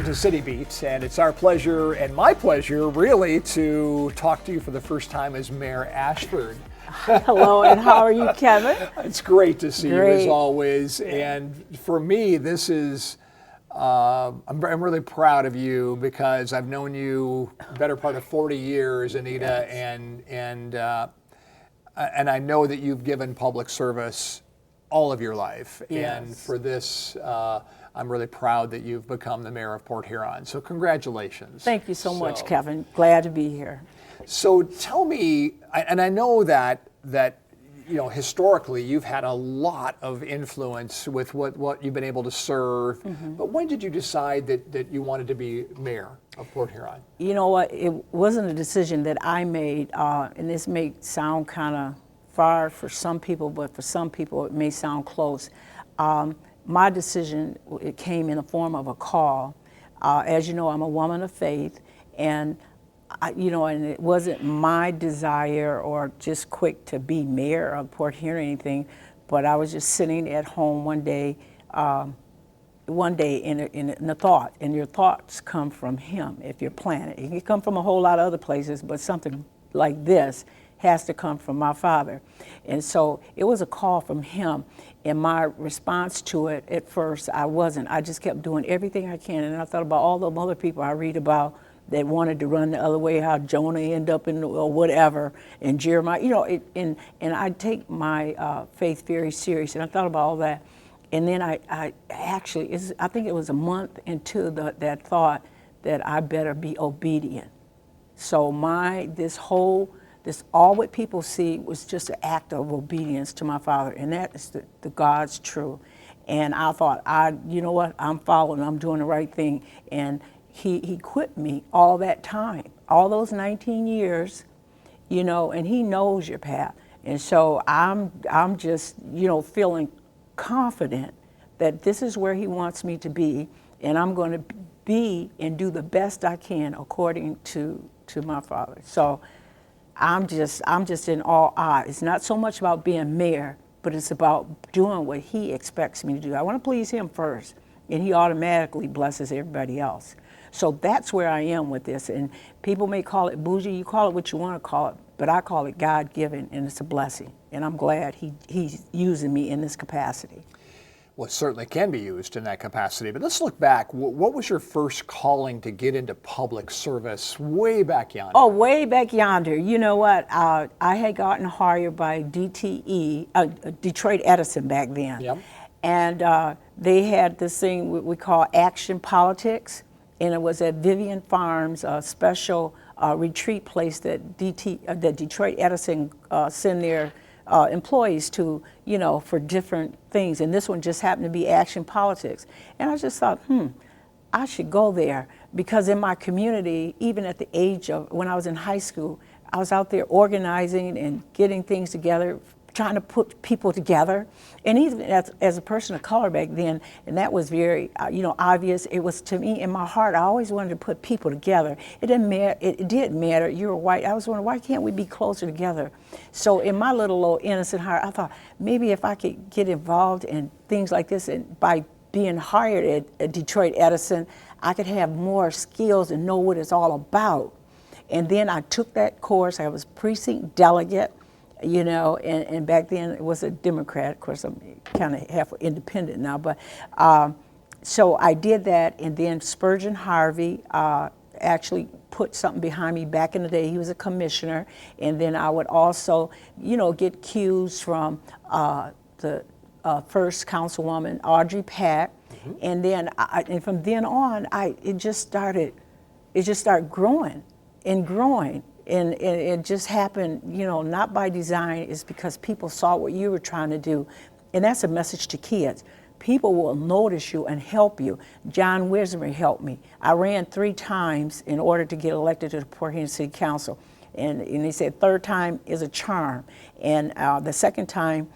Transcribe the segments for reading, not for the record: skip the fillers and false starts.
to City Beat, and it's our pleasure and my pleasure, really, to talk to you for the first time as Mayor Ashford. Hello, and how are you, Kevin? It's great to see you as always, and for me, this is, I'm really proud of you because I've known you the better part of 40 years, Anita, yes. And I know that you've given public service all of your life, yes. And for this, I'm really proud that you've become the mayor of Port Huron. So congratulations. Thank you so much, Kevin. Glad to be here. So tell me, and I know that you know, historically you've had a lot of influence with what you've been able to serve. Mm-hmm. But when did you decide that you wanted to be mayor of Port Huron? You know what? It wasn't a decision that I made, and this may sound kind of far for some people, but for some people it may sound close. My decision, it came in the form of a call. As you know, I'm a woman of faith, and and it wasn't my desire or just quick to be mayor of Port Huron or anything, but I was just sitting at home one day in a thought, and your thoughts come from Him if you're planning. It can come from a whole lot of other places, but something like this has to come from my Father. And so it was a call from Him. And my response to it, at first, I just kept doing everything I can. And I thought about all the other people I read about that wanted to run the other way, how Jonah ended up in or whatever, and Jeremiah, and I take my faith very serious. And I thought about all that. And then I think it was a month into that thought that I better be obedient. So all what people see was just an act of obedience to my Father, and that is the God's truth. And I thought, you know what, I'm following, I'm doing the right thing. And he equipped me all that time, all those 19 years, and He knows your path. And so I'm just, feeling confident that this is where He wants me to be, and I'm going to be and do the best I can according to my Father. So I'm just in awe. It's not so much about being mayor, but it's about doing what He expects me to do. I want to please Him first, and He automatically blesses everybody else. So that's where I am with this. And people may call it bougie, you call it what you want to call it, but I call it God-given, and it's a blessing. And I'm glad He's using me in this capacity. Well, it certainly can be used in that capacity. But let's look back. What was your first calling to get into public service way back yonder? Oh, way back yonder. You know what? I had gotten hired by DTE, Detroit Edison back then. Yep. And they had this thing we call Action Politics. And it was at Vivian Farms, a special retreat place that Detroit Edison send their employees to, for different things. And this one just happened to be Action Politics. And I just thought, I should go there, because in my community, even at the age of when I was in high school, I was out there organizing and getting things together, trying to put people together. And even as a person of color back then, and that was very, obvious. It was, to me, in my heart, I always wanted to put people together. It didn't matter. It did matter. You were white. I was wondering, why can't we be closer together? So in my little old innocent heart, I thought, maybe if I could get involved in things like this, and by being hired at Detroit Edison, I could have more skills and know what it's all about. And then I took that course. I was precinct delegate. And back then it was a Democrat. Of course, I'm kind of half independent now, but so I did that, and then Spurgeon Harvey actually put something behind me back in the day. He was a commissioner, and then I would also, get cues from the first councilwoman, Audrey Pack, mm-hmm. And then and from then on, it just started growing and growing. And it just happened, not by design. It's because people saw what you were trying to do. And that's a message to kids. People will notice you and help you. John Wismer helped me. I ran 3 times in order to get elected to the Port Huron City Council. And he said third time is a charm. And the second time,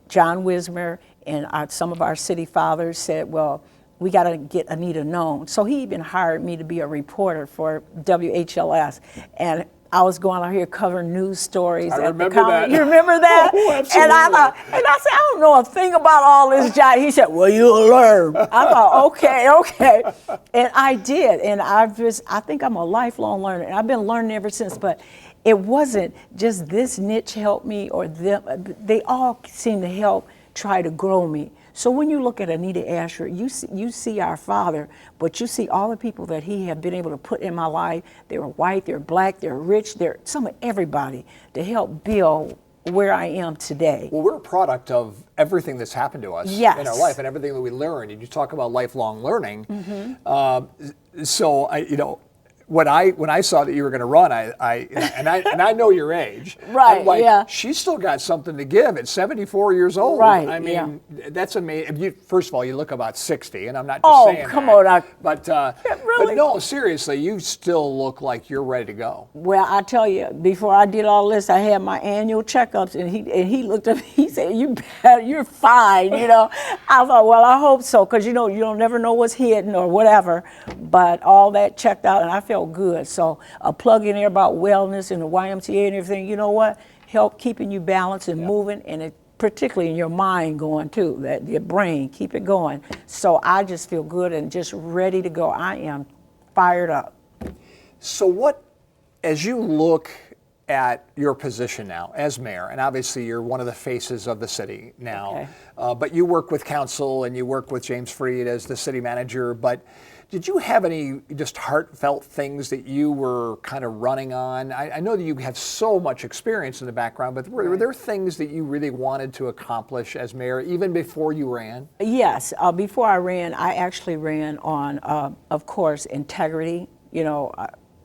John Wismer and some of our city fathers said, well, we got to get Anita known. So he even hired me to be a reporter for WHLS. And I was going out here covering news stories. I at remember the that. You remember that? Oh, absolutely. And I said, I don't know a thing about all this jive. He said, well, you'll learn. I thought, okay. And I did. And I think I'm a lifelong learner. And I've been learning ever since. But it wasn't just this niche helped me or them. They all seem to help try to grow me. So when you look at Anita Ashford, you see our father, but you see all the people that he have been able to put in my life. They're white, they're black, they're rich, they're some of everybody to help build where I am today. Well, we're a product of everything that's happened to us Yes. in our life and everything that we learned. And you talk about lifelong learning. When I saw that you were going to run, I know your age. Right, I'm like, yeah. she's still got something to give at 74 years old. Right, I mean, that's amazing. First of all, you look about 60, and I'm not just Oh, saying come that. on. But Really? but no, seriously, you still look like you're ready to go. Well, I tell you, before I did all this, I had my annual checkups, and he looked at me. He said, "You're fine." I thought, well, I hope so, because you'll never know what's hidden or whatever. But all that checked out, and I felt good. So a plug in there about wellness and the YMCA and everything. You know what? Help keeping you balanced and moving, and particularly in your mind going too. That your brain, keep it going. So I just feel good and just ready to go. I am fired up. So as you look at your position now as mayor, and obviously you're one of the faces of the city now, but you work with council and you work with James Freed as the city manager, but did you have any just heartfelt things that you were kind of running on? I know that you have so much experience in the background, but were there things that you really wanted to accomplish as mayor even before you ran? Yes, before I ran, I actually ran on, of course, integrity.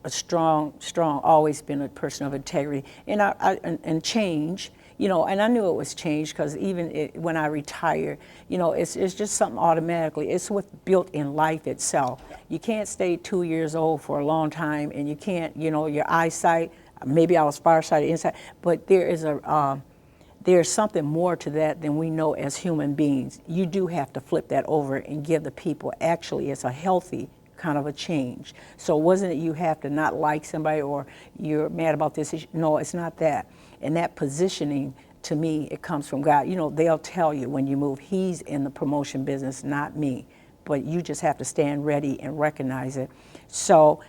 A strong, always been a person of integrity, and change. And I knew it was change because even when I retired, it's just something automatically. It's what's built in life itself. You can't stay 2 years old for a long time, and you can't, your eyesight. Maybe I was farsighted inside, but there's something more to that than we know as human beings. You do have to flip that over and give the people. Actually, it's a healthy kind of a change. So it wasn't that you have to not like somebody or you're mad about this issue. No, it's not that. And that positioning, to me, it comes from God. They'll tell you when you move, he's in the promotion business, not me. But you just have to stand ready and recognize it. So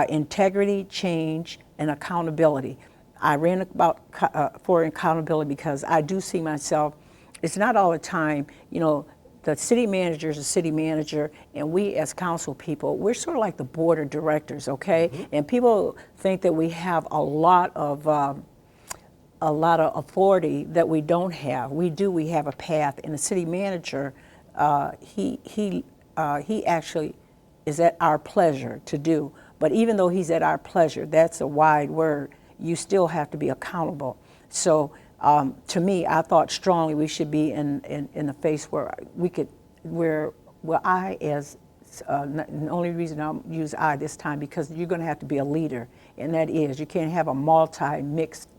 integrity, change, and accountability. I ran for accountability because I do see myself, it's not all the time, the city manager is a city manager, and we as council people, we're sort of like the board of directors, okay? Mm-hmm. And people think that we have a lot of authority that we don't have. We do. We have a path, and the city manager, he actually is at our pleasure to do. But even though he's at our pleasure, that's a wide word. You still have to be accountable. So. To me, I thought strongly we should be in the face where I as, the only reason I'll use I this time, because you're going to have to be a leader, and that is, you can't have a multi-mixed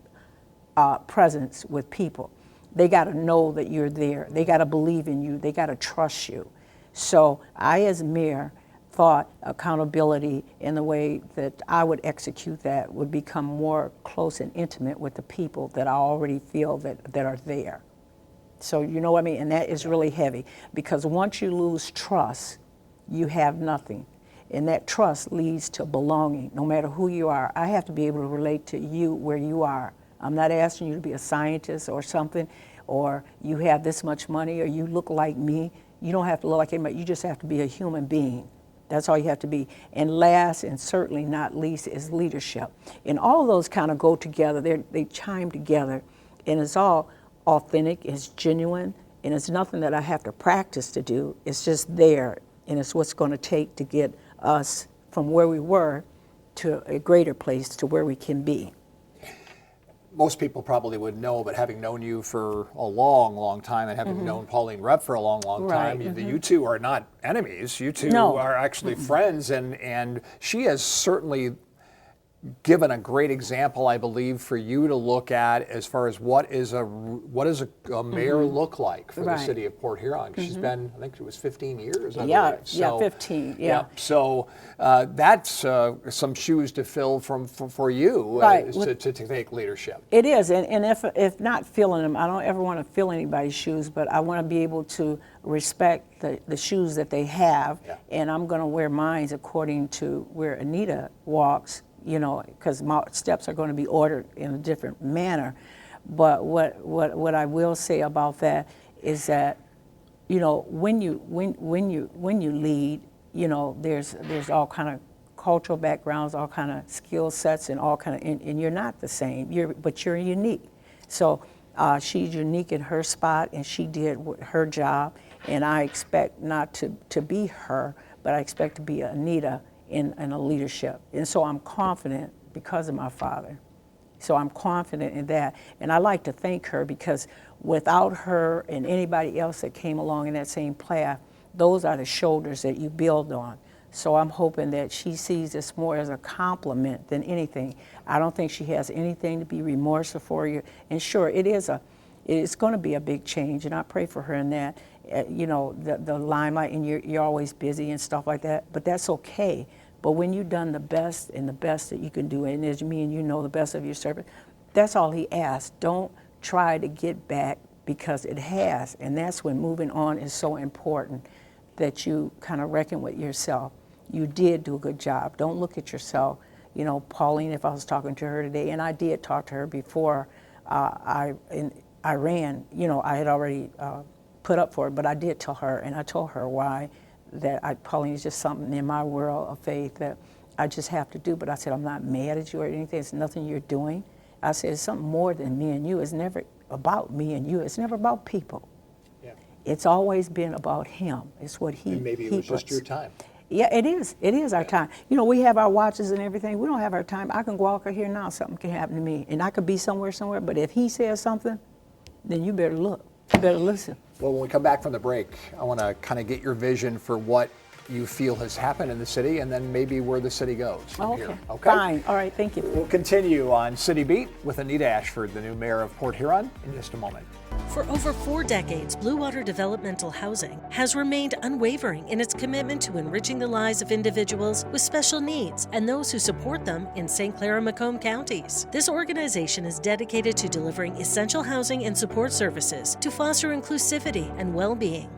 presence with people. They got to know that you're there. They got to believe in you. They got to trust you. So I, as mayor, thought accountability in the way that I would execute that would become more close and intimate with the people that I already feel that are there. So you know what I mean? And that is really heavy, because once you lose trust, you have nothing. And that trust leads to belonging, no matter who you are. I have to be able to relate to you where you are. I'm not asking you to be a scientist or something, or you have this much money, or you look like me. You don't have to look like anybody. You just have to be a human being. That's all you have to be. And last, and certainly not least, is leadership. And all of those kind of go together. They chime together. And it's all authentic, it's genuine, and it's nothing that I have to practice to do. It's just there, and it's what's going to take to get us from where we were to a greater place, to where we can be. Most people probably would know, but having known you for a long, long time, and having known Pauline Rupp for a long, long time, you two are not enemies. You two are actually friends, and she has certainly given a great example, I believe, for you to look at as far as what does a mayor look like for the city of Port Huron. She's been, I think it was 15 years. I believe. So, 15. Yeah. So that's some shoes to fill for you to take leadership. It is, and if not filling them, I don't ever want to fill anybody's shoes, but I want to be able to respect the shoes that they have, and I'm going to wear mine according to where Anita walks. Because my steps are going to be ordered in a different manner. But what I will say about that is that, when you lead, there's all kind of cultural backgrounds, all kind of skill sets, and all kind of, and you're not the same. But you're unique. So she's unique in her spot, and she did her job. And I expect not to be her, but I expect to be Anita in a leadership. And so I'm confident because of my father. So I'm confident in that. And I like to thank her because without her and anybody else that came along in that same path, those are the shoulders that you build on. So I'm hoping that she sees this more as a compliment than anything. I don't think she has anything to be remorseful for you. And sure, it's going to be a big change, and I pray for her in that. The limelight, and you're always busy and stuff like that, but that's okay. But when you've done the best and the best that you can do, and as me and you know the best of your servant, that's all he asks. Don't try to get back because it has, and that's when moving on is so important, that you kind of reckon with yourself. You did do a good job. Don't look at yourself. Pauline, if I was talking to her today, and I did talk to her before I ran, I had already put up for it, but I did tell her, and I told her why Pauline is just something in my world of faith that I just have to do. But I said, I'm not mad at you or anything. It's nothing you're doing. I said, it's something more than me and you. It's never about me and you. It's never about people. Yeah. It's always been about him. It's what he And maybe it was just your time. Yeah, it is. It is our time. We have our watches and everything. We don't have our time. I can walk out here now, something can happen to me. And I could be somewhere, but if he says something, then you better look. You better listen. Well, when we come back from the break, I want to kind of get your vision for what you feel has happened in the city, and then maybe where the city goes from here. Okay? Fine. All right, thank you. We'll continue on City Beat with Anita Ashford, the new mayor of Port Huron, in just a moment. For over 4 decades, Blue Water Developmental Housing has remained unwavering in its commitment to enriching the lives of individuals with special needs and those who support them in St. Clair and Macomb counties. This organization is dedicated to delivering essential housing and support services to foster inclusivity and well-being.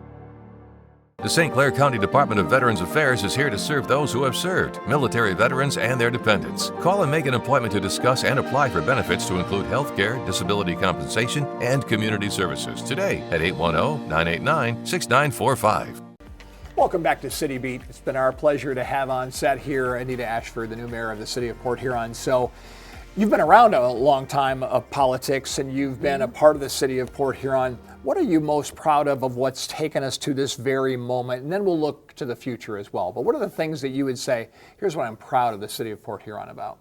The St. Clair County Department of Veterans Affairs is here to serve those who have served, military veterans and their dependents. Call and make an appointment to discuss and apply for benefits to include health care, disability compensation, and community services today at 810-989-6945. Welcome back to City Beat. It's been our pleasure to have on set here Anita Ashford, the new mayor of the city of Port Huron. So you've been around a long time of politics, and you've been a part of the city of Port Huron. What are you most proud of what's taken us to this very moment? And then we'll look to the future as well. But what are the things that you would say, here's what I'm proud of the city of Port Huron about?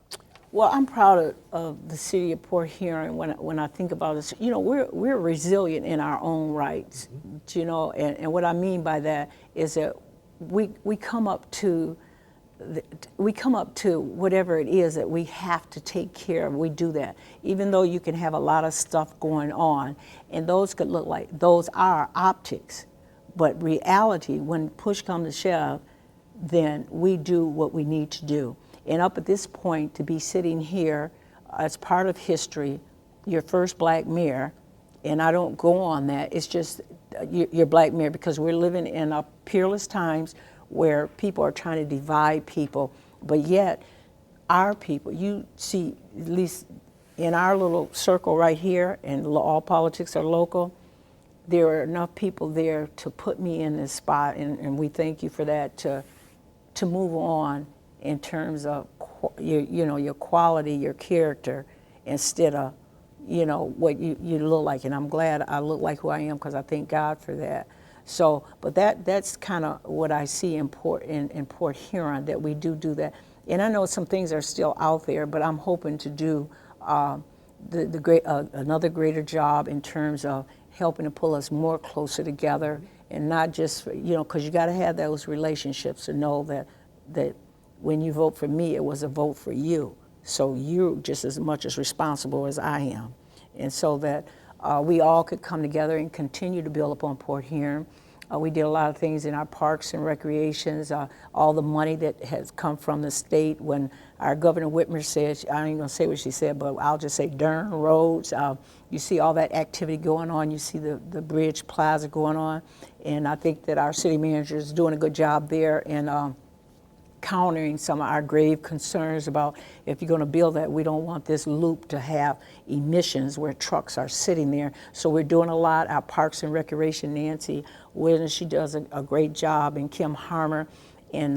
Well, I'm proud of the city of Port Huron when I think about this. We're resilient in our own rights, and what I mean by that is that we come up to whatever it is that we have to take care of. We do that, even though you can have a lot of stuff going on, and those could look like those are optics, but reality, when push comes to shove, then we do what we need to do. And up at this point, to be sitting here as part of history, your first black mayor, and I don't go on that, it's just you're black mayor because we're living in a peerless times where people are trying to divide people, but yet our people, you see, at least in our little circle right here, and all politics are local, there are enough people there to put me in this spot, and we thank you for that, to move on in terms of your quality, your character, instead of what you look like. And I'm glad I look like who I am because I thank God for that. So, but that's kind of what I see in Port Huron, that we do that. And I know some things are still out there, but I'm hoping to do another greater job in terms of helping to pull us more closer together, and not just because you got to have those relationships to know that when you vote for me, it was a vote for you. So you're just as much as responsible as I am. And so that we all could come together and continue to build upon Port Huron. We did a lot of things in our parks and recreations, all the money that has come from the state. When our Governor Whitmer said, I ain't gonna say what she said, but I'll just say darn roads. You see all that activity going on. You see the Bridge Plaza going on. And I think that our city manager is doing a good job there in countering some of our grave concerns about if you're going to build that, we don't want this loop to have emissions where trucks are sitting there. So we're doing a lot. Our Parks and Recreation, Nancy Williams, she does a great job, and Kim Harmer in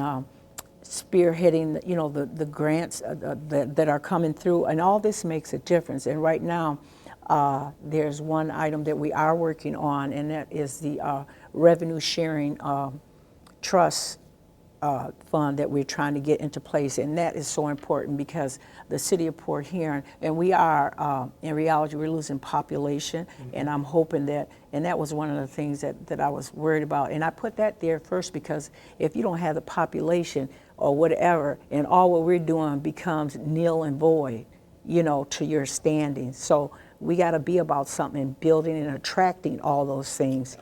spearheading, the grants that are coming through, and all this makes a difference. And right now, there's one item that we are working on, and that is the revenue sharing trust fund that we're trying to get into place. And that is so important because the city of Port Huron, and we are, in reality, we're losing population. And I'm hoping that, and that was one of the things that I was worried about. And I put that there first because if you don't have the population or whatever, and all what we're doing becomes nil and void, to your standing. So we got to be about something and building and attracting all those things.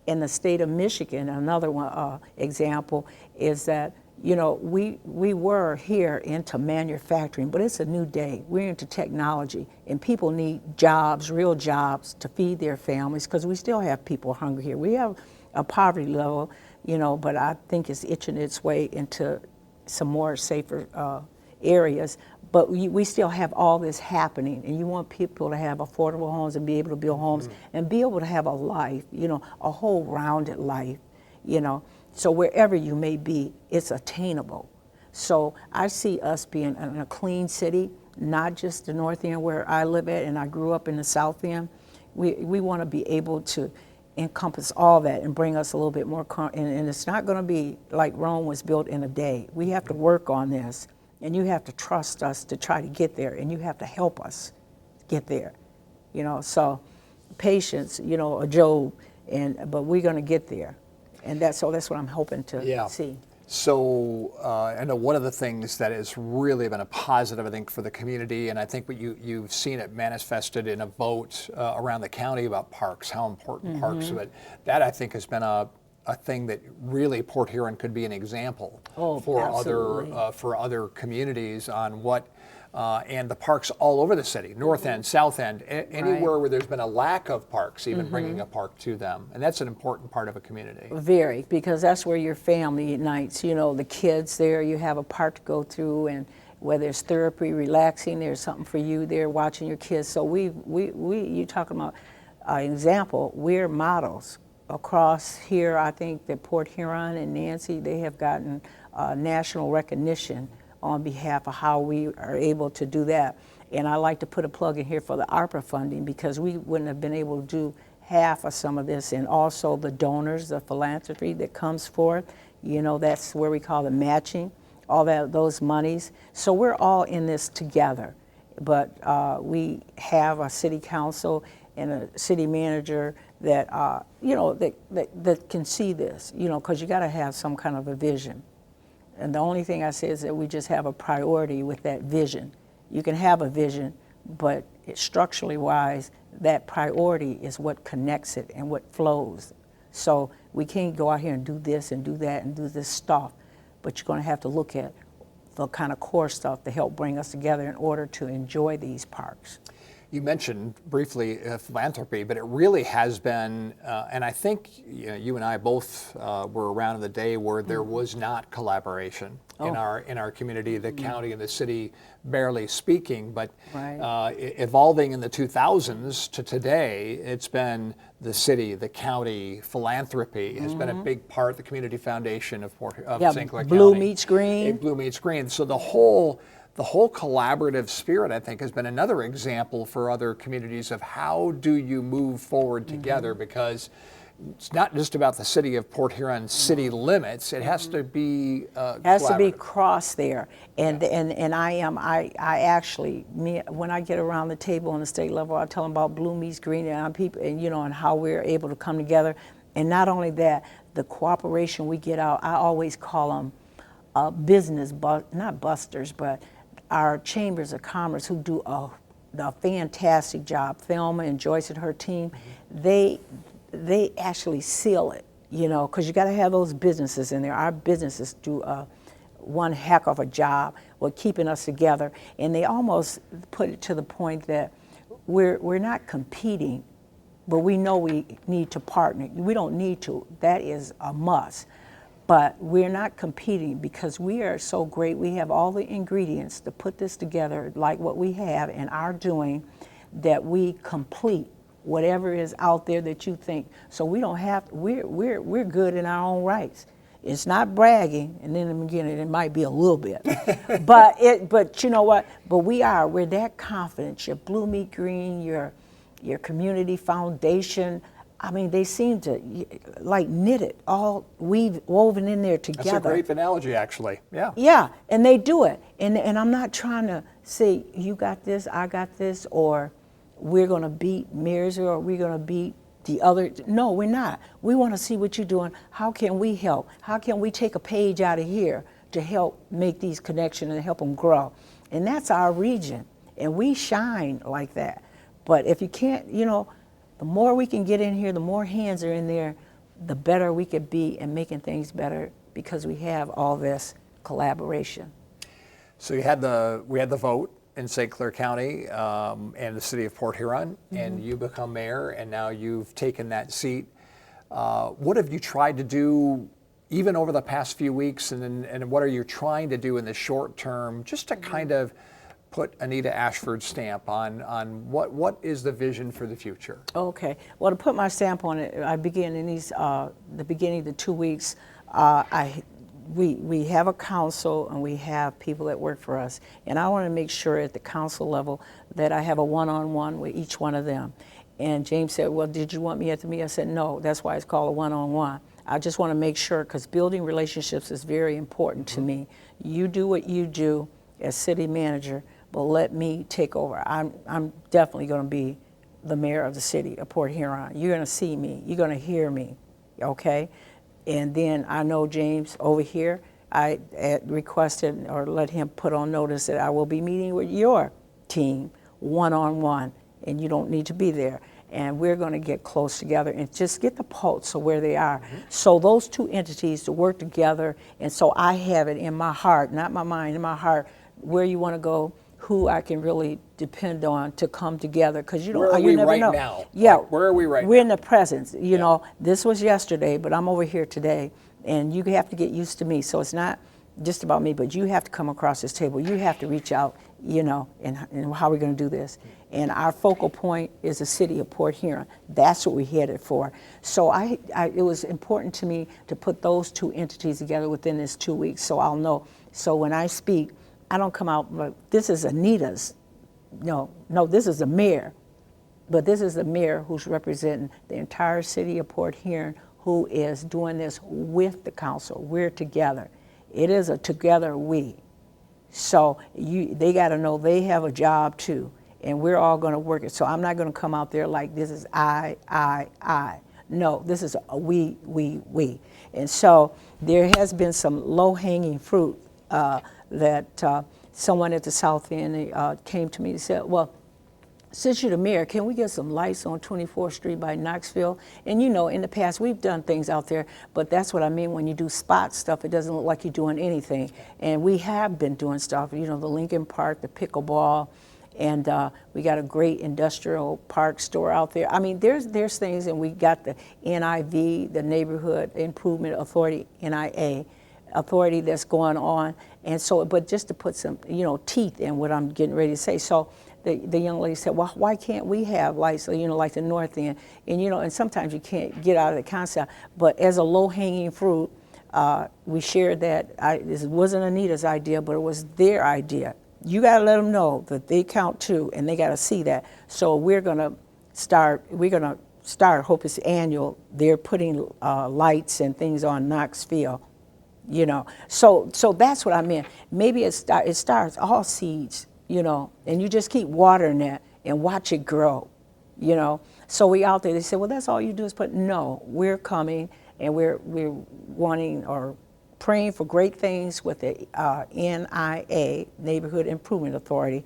In the state of Michigan, another one example is that, we were here into manufacturing, but it's a new day. We're into technology, and people need jobs, real jobs, to feed their families, because we still have people hungry here. We have a poverty level, but I think it's itching its way into some more safer areas. But we still have all this happening, and you want people to have affordable homes and be able to build homes and be able to have a life, a whole rounded life, So wherever you may be, it's attainable. So I see us being in a clean city, not just the North End where I live at, and I grew up in the South End. We want to be able to encompass all that and bring us a little bit more, and it's not going to be like Rome was built in a day. We have to work on this. And you have to trust us to try to get there, and you have to help us get there, So patience, a Job, but we're going to get there, and that's what I'm hoping to see. So I know one of the things that has really been a positive, I think, for the community, and I think what you've seen it manifested in a vote around the county about parks, how important parks, but that I think has been a thing that really Port Huron could be an example for other communities on what and the parks all over the city, North End, South End, anywhere where there's been a lack of parks, even bringing a park to them, and that's an important part of a community. Very, because that's where your family nights, the kids there, you have a park to go through, and whether it's therapy, relaxing, there's something for you there, watching your kids. So you talking about an example, we're models. Across here, I think that Port Huron and Nancy, they have gotten national recognition on behalf of how we are able to do that. And I like to put a plug in here for the ARPA funding, because we wouldn't have been able to do half of some of this, and also the donors, the philanthropy that comes forth. That's where we call the matching, all those monies. So we're all in this together. But we have a city council and a city manager that that can see this, because you got to have some kind of a vision. And the only thing I say is that we just have a priority with that vision. You can have a vision, but structurally wise, that priority is what connects it and what flows. So we can't go out here and do this and do that and do this stuff, but you're going to have to look at the kind of core stuff to help bring us together in order to enjoy these parks. You mentioned briefly philanthropy, but it really has been, and I think you and I both were around in the day where there was not collaboration in our community, the county and the city barely speaking, but evolving in the 2000s to today, it's been the city, the county, philanthropy has been a big part. The Community Foundation of St. Clair County. Blue meets green. Blue meets green. So the whole collaborative spirit, I think, has been another example for other communities of how do you move forward together, because it's not just about the city of Port Huron city limits. It has to be cross there, and I actually, when I get around the table on the state level, I tell them about Blue meets green and people, and and how we're able to come together, and not only that, the cooperation we get out. I always call them business, not busters, but our chambers of commerce who do a fantastic job. Thelma and Joyce and her team, they actually seal it, because you got to have those businesses in there. Our businesses do one heck of a job with keeping us together, and they almost put it to the point that we're not competing, but we know we need to partner. We don't need to. That is a must. But we're not competing because we are so great. We have all the ingredients to put this together like what we have and are doing, that we complete whatever is out there that you think. So we don't have, we're good in our own rights. It's not bragging, and then in the beginning it might be a little bit, but you know what? But we're that confident. Your Blue Meat Green, your community foundation. I mean, they seem to like knit it all, woven in there together. That's a great analogy, actually. Yeah. Yeah, and they do it. And I'm not trying to say, you got this, I got this, or we're going to beat Marysville, or we're going to beat the other. No, we're not. We want to see what you're doing. How can we help? How can we take a page out of here to help make these connections and help them grow? And that's our region. And we shine like that. But if you can't, the more we can get in here, the more hands are in there, the better we could be in making things better, because we have all this collaboration. So we had the vote in St. Clair County and the city of Port Huron, and you become mayor, and now you've taken that seat. What have you tried to do even over the past few weeks, and what are you trying to do in the short term just to kind of put Anita Ashford's stamp on what is the vision for the future? Okay. Well, to put my stamp on it, I begin in the beginning of the 2 weeks. We have a council and we have people that work for us, and I want to make sure at the council level that I have a one-on-one with each one of them. And James said, well, did you want me at the meeting? I said, no, that's why it's called a one-on-one. I just want to make sure, because building relationships is very important to me. You do what you do as city manager, but let me take over. I'm definitely going to be the mayor of the city of Port Huron. You're going to see me. You're going to hear me, okay? And then I know James over here, I requested or let him put on notice that I will be meeting with your team one-on-one, and you don't need to be there. And we're going to get close together and just get the pulse of where they are. So those two entities to work together, and so I have it in my heart, not my mind, in my heart, where you want to go, who I can really depend on to come together, because you Where are you we never right know. now? Yeah, Like, where are we right We're now? in the presence. You know, this was yesterday, but I'm over here today, and you have to get used to me. So it's not just about me, but you have to come across this table. You have to reach out, and how we're going to do this. And our focal point is the city of Port Huron. That's what we're headed for. So it was important to me to put those two entities together within this 2 weeks, so I'll know. So when I speak, I don't come out, but this is Anita's. No, this is the mayor. But this is the mayor who's representing the entire city of Port Huron, who is doing this with the council. We're together. It is a together we. So they got to know they have a job too, and we're all going to work it. So I'm not going to come out there like this is I. No, this is a we. And so there has been some low-hanging fruit that someone at the South End came to me and said, well, since you're the mayor, can we get some lights on 24th Street by Knoxville? And in the past we've done things out there, but that's what I mean when you do spot stuff, it doesn't look like you're doing anything. And we have been doing stuff, the Lincoln Park, the pickleball, and we got a great industrial park store out there. I mean, there's things, and we got the NIV, the Neighborhood Improvement Authority, NIA, authority that's going on. And so, but just to put some, teeth in what I'm getting ready to say. So the young lady said, well, why can't we have lights, like the North End? And, and sometimes you can't get out of the concept. But as a low-hanging fruit, we shared that. This wasn't Anita's idea, but it was their idea. You got to let them know that they count too, and they got to see that. So we're going to start, hope it's annual, they're putting lights and things on Knoxville. So that's what I meant. Maybe it starts all seeds, and you just keep watering that and watch it grow, So we out there, they say, well, that's all you do is put, no, we're coming and we're wanting, or praying for great things with the NIA, Neighborhood Improvement Authority,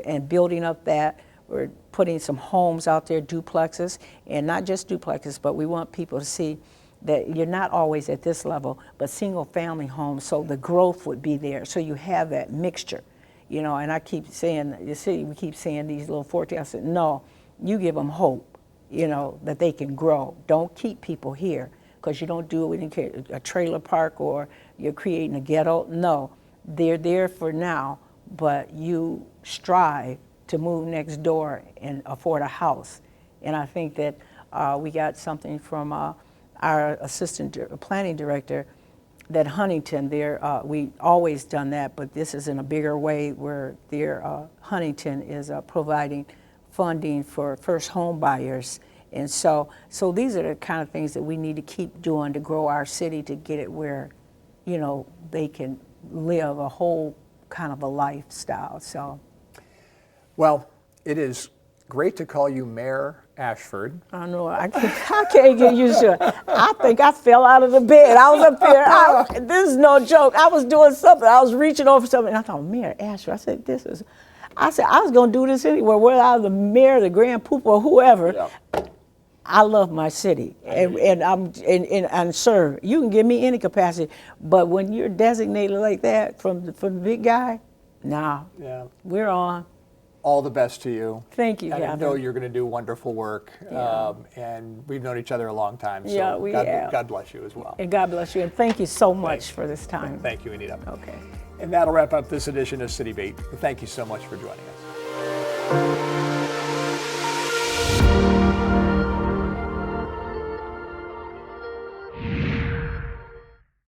and building up that. We're putting some homes out there, duplexes, and not just duplexes, but we want people to see that you're not always at this level, but single family homes, so the growth would be there. So you have that mixture, you know, and I keep saying, you see, we keep saying these little 14, I said, no, you give them hope, you know, that they can grow. Don't keep people here, because you don't do it in a trailer park or you're creating a ghetto. No, they're there for now, but you strive to move next door and afford a house. And I think that we got something from our assistant planning director, that Huntington, we always done that, but this is in a bigger way where Huntington is providing funding for first home buyers. And so these are the kind of things that we need to keep doing to grow our city, to get it where, you know, they can live a whole kind of a lifestyle. So, well, it is great to call you Mayor Ashford. I know, I can't get used to it. I think I fell out of the bed. I was up there, this is no joke. I was doing something, I was reaching over something, and I thought, Mayor Ashford, I said, I was gonna do this anywhere, whether I was the mayor, the grand poop, or whoever. Yeah. I love my city, and sir, you can give me any capacity, but when you're designated like that from the big guy, nah, yeah, we're on. All the best to you. Thank you, I know you're going to do wonderful work, yeah. And we've known each other a long time, so yeah, we have. God bless you as well. And God bless you, and thank you so much for this time. Thank you, Anita. Okay. And that'll wrap up this edition of City Beat. Thank you so much for joining us.